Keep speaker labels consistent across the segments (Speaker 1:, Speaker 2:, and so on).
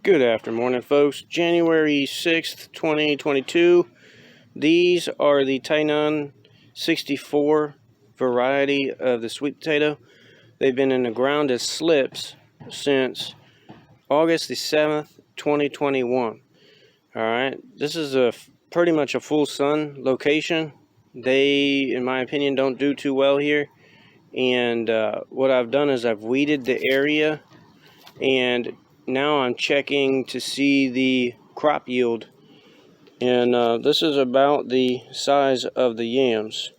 Speaker 1: Good afternoon, folks. January 6th, 2022. These are the Tainung 64 variety of the sweet potato. They've been in the ground as slips since August the 7th, 2021. Alright, this is pretty much a full sun location. They, in my opinion, don't do too well here. And what I've done is I've weeded the area, and now I'm checking to see the crop yield, and this is about the size of the yams.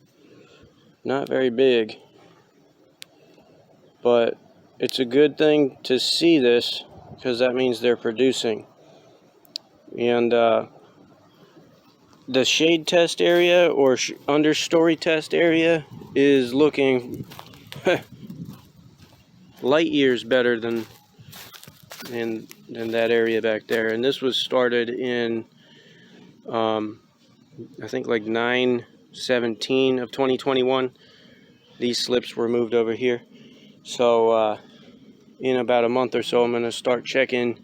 Speaker 1: Not very big, but it's a good thing to see this because that means they're producing. And the shade test area or understory test area is looking light years better than that area back there. And this was started in I think like 9/17 of 2021. These slips were moved over here. So in about a month or so, I'm going to start checking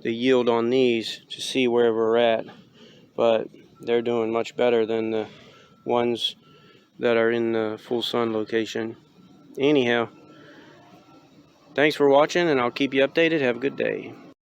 Speaker 1: the yield on these to see where we're at. But they're doing much better than the ones that are in the full sun location. Anyhow, thanks for watching, and I'll keep you updated. Have a good day.